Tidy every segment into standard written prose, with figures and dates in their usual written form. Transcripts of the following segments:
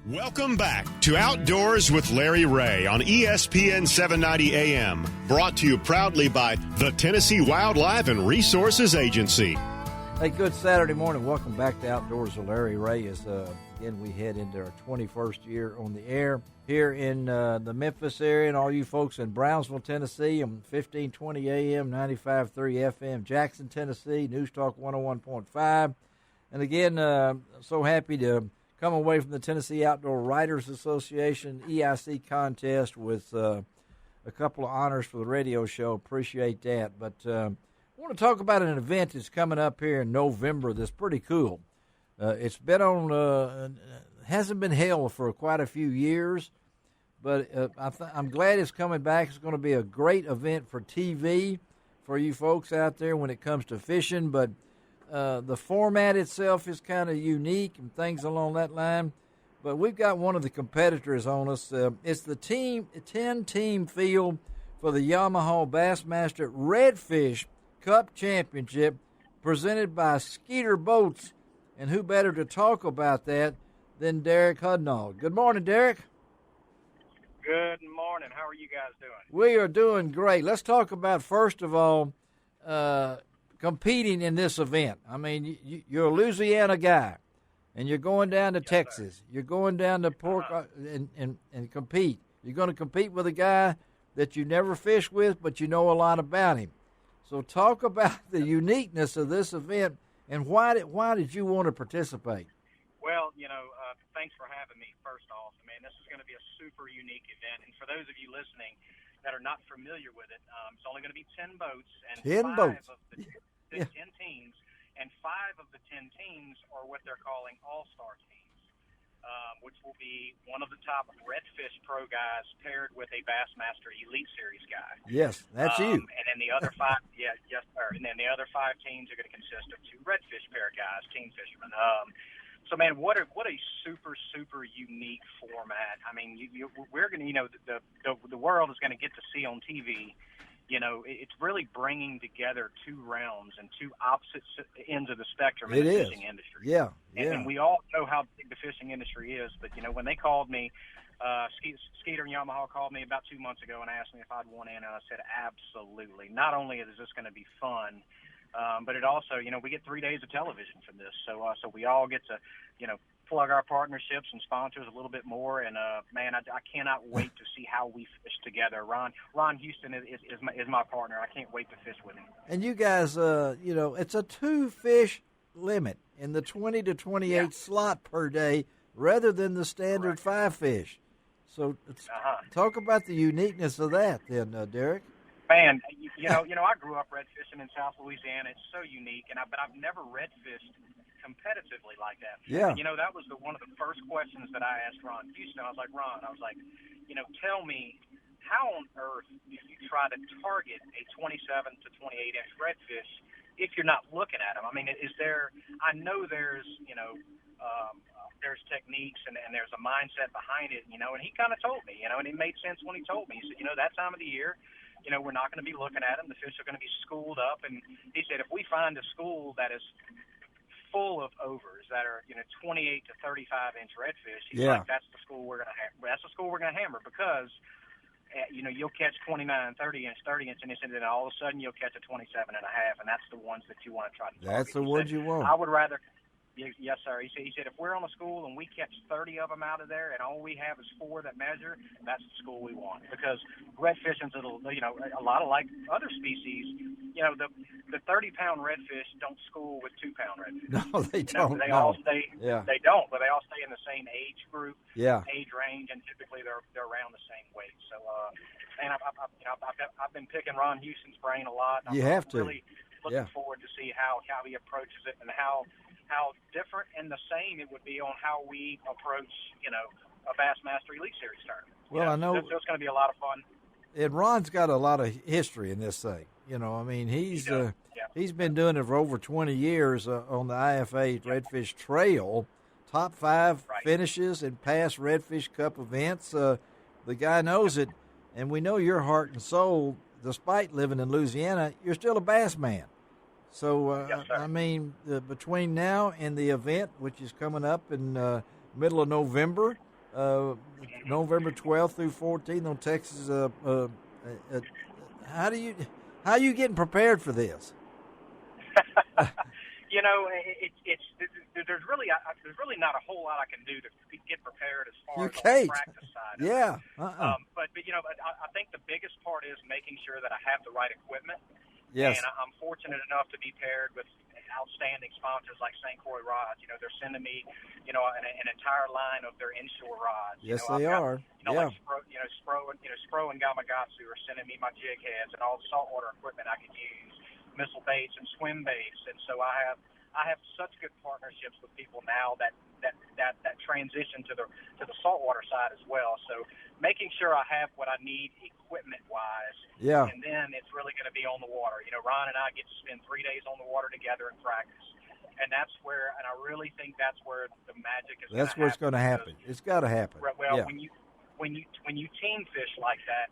Welcome back to Outdoors with Larry Ray on ESPN 790 AM, brought to you proudly by the Tennessee Wildlife and Resources Agency. Hey, good Saturday morning. Welcome back to Outdoors with Larry Ray. As again, we head into our 21st year on the air here in the Memphis area, and all you folks in Brownsville, Tennessee, on 1520 AM, 95.3 FM, Jackson, Tennessee, News Talk 101.5. And again, so happy to come away from the Tennessee Outdoor Writers Association EIC contest with a couple of honors for the radio show. Appreciate that. But I want to talk about an event that's coming up here in November that's pretty cool. It's been on, hasn't been held for quite a few years, but I'm glad it's coming back. It's going to be a great event for TV for you folks out there when it comes to fishing, but the format itself is kind of unique and things along that line. But we've got one of the competitors on us. It's the 10-team field for the Yamaha Bassmaster Redfish Cup Championship presented by Skeeter Boats. And who better to talk about that than Derek Hudnall. Good morning, Derek. Good morning. How are you guys doing? We are doing great. Let's talk about, first of all, competing in this event. I mean, you're a Louisiana guy, and you're going down to Texas. Sir. You're going down to and compete. You're going to compete with a guy that you never fished with, but you know a lot about him. So talk about the uniqueness of this event, and why did you want to participate? Well, thanks for having me, first off. I mean, this is going to be a super unique event, and for those of you listening that are not familiar with it, it's only going to be 10 boats, and 10 boats. Of the 10 teams, and 5 of the 10 teams are what they're calling AllStar teams, which will be one of the top Redfish pro guys paired with a Bassmaster Elite Series guy. Yes, that's you. And then the other 5, yes, sir. And then the other 5 teams are going to consist of 2 Redfish pair guys, team fishermen. So, man, what a super, super unique format. I mean, we're going to, the world is going to get to see on TV. It's really bringing together 2 realms and 2 opposite ends of the spectrum in the fishing industry. Yeah. And we all know how big the fishing industry is. But, when they called me, Skeeter and Yamaha called me about 2 months ago and asked me if I'd want in, and I said absolutely. Not only is this going to be fun, but it also, we get 3 days of television from this. So we all get to, plug our partnerships and sponsors a little bit more. And, man, I cannot wait to see how we fish together. Ron Houston is my partner. I can't wait to fish with him. And you guys, it's a 2-fish limit in the 20 to 28 slot per day rather than the standard 5 fish. So talk about the uniqueness of that then, Derek. Man, I grew up red fishing in South Louisiana. It's so unique, but I've never red fished competitively like that. Yeah. And, that was one of the first questions that I asked Ron Houston. I was like, tell me, how on earth do you try to target a 27 to 28-inch redfish if you're not looking at them? I mean, I know there's techniques and there's a mindset behind it, and he kind of told me, and it made sense when he told me. He said, that time of the year, we're not going to be looking at them. The fish are going to be schooled up. And he said, if we find a school that is full of overs that are, 28 to 35-inch redfish, he's like, that's the school we're going to hammer. That's the school we're going to hammer because, you'll catch 29, 30-inch, 30-inch, and he said that all of a sudden you'll catch a 27 and a half, and that's the ones that you want to try to target. That's the ones you want. I would rather. Yes, sir. He said, if we're on a school and we catch 30 of them out of there and all we have is 4 that measure, that's the school we want. Because redfishing's a lot of like other species, the 30-pound redfish don't school with 2-pound redfish. No, they don't. They all stay. Yeah. They don't, but they all stay in the same age group, age range, and typically they're around the same weight. So, and I've been picking Ron Houston's brain a lot. You have to. Really looking forward to see how he approaches it and how different and the same it would be on how we approach, a Bassmaster Elite Series tournament. Well, I know it's going to be a lot of fun. And Ron's got a lot of history in this thing. He's been doing it for over 20 years on the IFA Redfish Trail. Top 5 finishes in past Redfish Cup events. The guy knows it, and we know your heart and soul. Despite living in Louisiana, you're still a bass man. So, between now and the event, which is coming up in middle of November, November 12th through 14th on Texas. How are you getting prepared for this? You know, there's really not a whole lot I can do to get prepared as far as on the practice side. Yeah. But you know, I think the biggest part is making sure that I have the right equipment. Yes. And I'm fortunate enough to be paired with outstanding sponsors like St. Croix Rods. You know, they're sending me, you know, an entire line of their inshore rods. Yes, you know, they are. Like Spro and Gamakatsu are sending me my jig heads and all the saltwater equipment I could use, missile baits and swim baits. And so I have such good partnerships with people now that transition to the saltwater side as well. So making sure I have what I need equipment wise. Yeah. And then it's really going to be on the water. You know, Ron and I get to spend 3 days on the water together in practice. And that's where, and I really think that's where the magic is. That's where it's going to happen. It's got to happen. Well, yeah. when you team fish like that,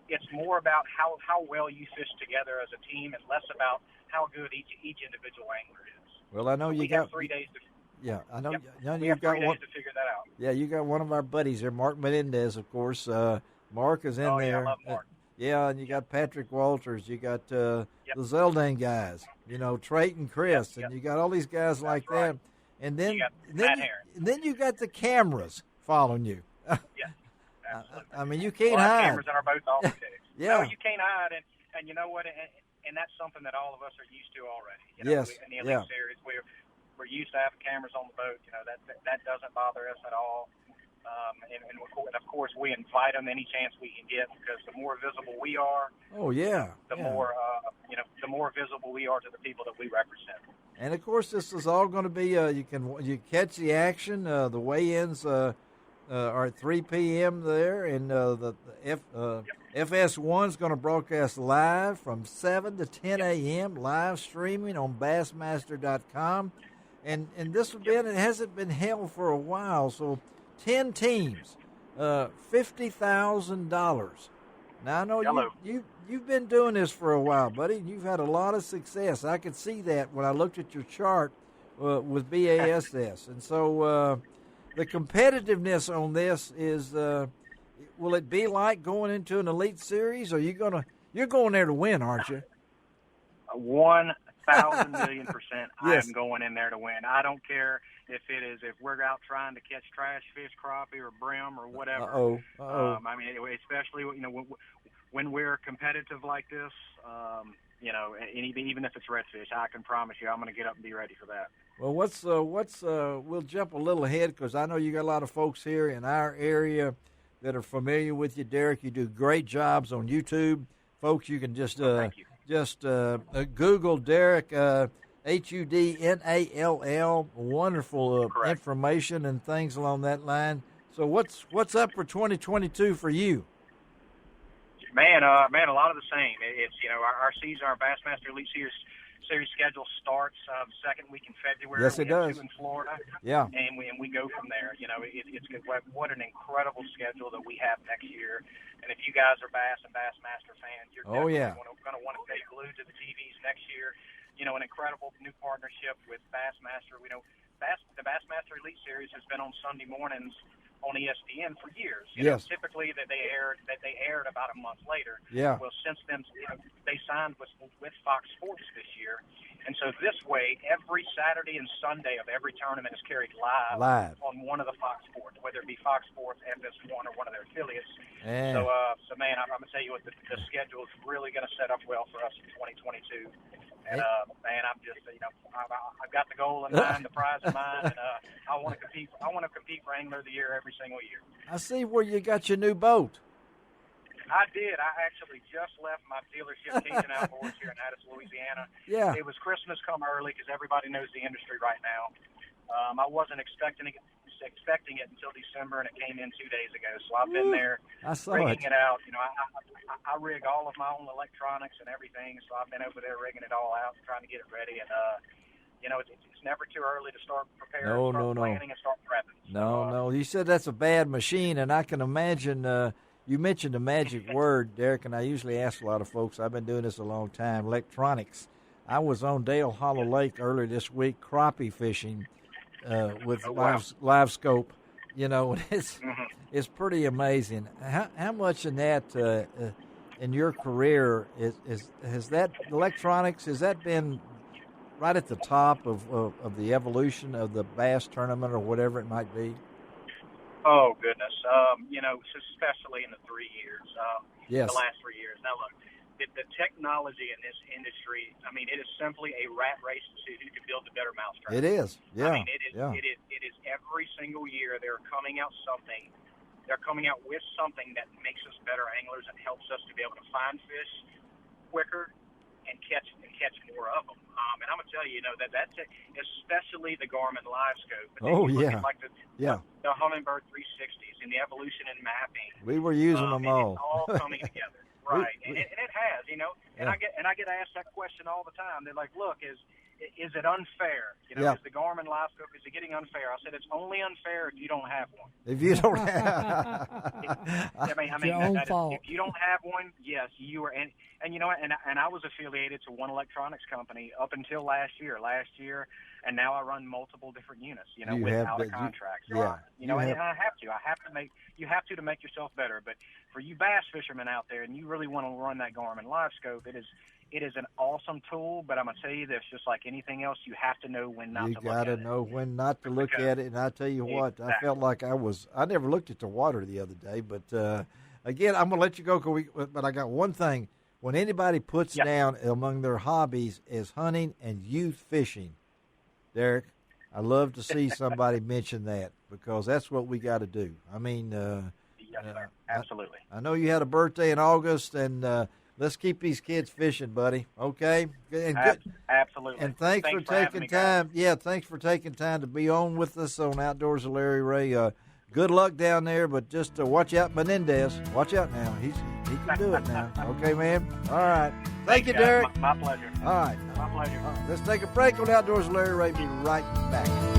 it's more about how well you fish together as a team, and less about how good each individual angler is. Well, I know you got 3 days to. Yeah, I know. Yep. You've got 3 days one to figure that out. Yeah, you got one of our buddies there, Mark Menendez, of course. Mark is in there. Yeah, I love Mark. Yeah, and you got Patrick Walters. You got the Zeldane guys. You know, Trayton Chris, and you got all these guys like that. And then you got the cameras following you. Yeah, absolutely. I mean, you can't hide. Cameras in our boats all the days. Yeah. No, you can't hide, and you know what? And that's something that all of us are used to already. You know, yes. In the Elite Series, we're used to having cameras on the boat. You know, that doesn't bother us at all. And of course, we invite them any chance we can get, because the more visible we are, the more visible we are to the people that we represent. And of course, this is all going to be you catch the action. The weigh-ins are at 3 p.m. there, and the FS1 is going to broadcast live from 7 to 10 a.m. live streaming on Bassmaster.com. And this it hasn't been held for a while, so 10 teams, $50,000. Now I know you've been doing this for a while, buddy. You've had a lot of success. I could see that when I looked at your chart with BASS, and so the competitiveness on this is. Will it be like going into an Elite Series, or you're going there to win, aren't you? 1,000,000,000%. Yes. I am going in there to win. I don't care if we're out trying to catch trash fish, crappie, or brim, or whatever. I mean, especially when we're competitive like this, you know, even if it's redfish, I can promise you I'm going to get up and be ready for that. Well, we'll jump a little ahead, because I know you got a lot of folks here in our area that are familiar with you, Derek. You do great jobs on YouTube. Folks, you can just Google Derek, Hudnall, wonderful information and things along that line. So what's up for 2022 for you? Man, a lot of the same. It's, you know, our season, our Bassmaster Elite Series schedule starts second week in February. Yes, it does. 2 in Florida. Yeah. And we go from there. You know, it's good. What an incredible schedule that we have next year. And if you guys are Bass and Bassmaster fans, you're definitely going to want to stay glued to the TVs next year. You know, an incredible new partnership with Bassmaster. We know the Bassmaster Elite Series has been on Sunday mornings on ESPN for years. You know, typically they aired about a month later. Yeah. Well, since then, you know, they signed with Fox Sports this year, and so this way, every Saturday and Sunday of every tournament is carried live on one of the Fox Sports, whether it be Fox Sports, FS1, or one of their affiliates. So man, I'm gonna tell you what, the schedule is really gonna set up well for us in 2022. And man, I'm just, you know, I've got the goal in mind, the prize in mind, and I want to compete. I want to compete for Angler of the Year every single year. I see where you got your new boat. I did. I actually just left my dealership, Cajun Outboards, here in Addis, Louisiana. Yeah. It was Christmas come early, because everybody knows the industry right now. I wasn't expecting it until December, and it came in 2 days ago. So I've been there rigging it out. You know, I rig all of my own electronics and everything, so I've been over there rigging it all out, trying to get it ready. And you know, it's never too early to start preparing, planning, and start prepping. No. You said that's a bad machine, and I can imagine. You mentioned the magic word, Derek, and I usually ask a lot of folks. I've been doing this a long time. Electronics. I was on Dale Hollow Lake earlier this week, crappie fishing with live scope, You know, it's pretty amazing. How much in that in your career has that electronics, has that been right at the top of the evolution of the bass tournament or whatever it might be? Oh, goodness. You know, especially in the 3 years, yes. the last 3 years. Now, look, the technology in this industry, I mean, it is simply a rat race to see who can build a better mousetrap. It is, yeah. I mean, it is every single year they're coming out something. They're coming out with something that makes us better anglers and helps us to be able to find fish quicker and catch more of them. And I'm gonna tell you, you know, that's it, especially the Garmin Live Scope. Oh yeah, like the Humminbird 360s and the evolution in mapping. We were using them all. It's all coming together, right? And it has, you know. And I get asked that question all the time. They're like, "Look, is it unfair? You know, is the Garmin Live Scope, is it getting unfair?" I said, "It's only unfair if you don't have one." If you don't have, your own fault. If you don't have one, yes, you are. And you know, and I was affiliated to one electronics company up until last year, and now I run multiple different units. You know, without a contract. So you know, and I have to. You have to make yourself better. But for you bass fishermen out there, and you really want to run that Garmin Live Scope, it is an awesome tool, but I'm going to tell you this, just like anything else, you have to know when not to look at it. You got to know when not to look at it, and I tell you what, I felt like I never looked at the water the other day, but again, I'm going to let you go, but I got one thing. When anybody puts down among their hobbies is hunting and youth fishing, Derek, I love to see somebody mention that, because that's what we got to do. I mean, yes, sir. Absolutely. I know you had a birthday in August, and let's keep these kids fishing, buddy. Okay? And absolutely. And thanks for taking time. Thanks for taking time to be on with us on Outdoors with Larry Ray. Good luck down there, but just watch out, Menendez. Watch out now. He can do it now. Okay, man? All right. Thank you, Derek. My pleasure. All right. My pleasure. Let's take a break on Outdoors with Larry Ray. Be right back.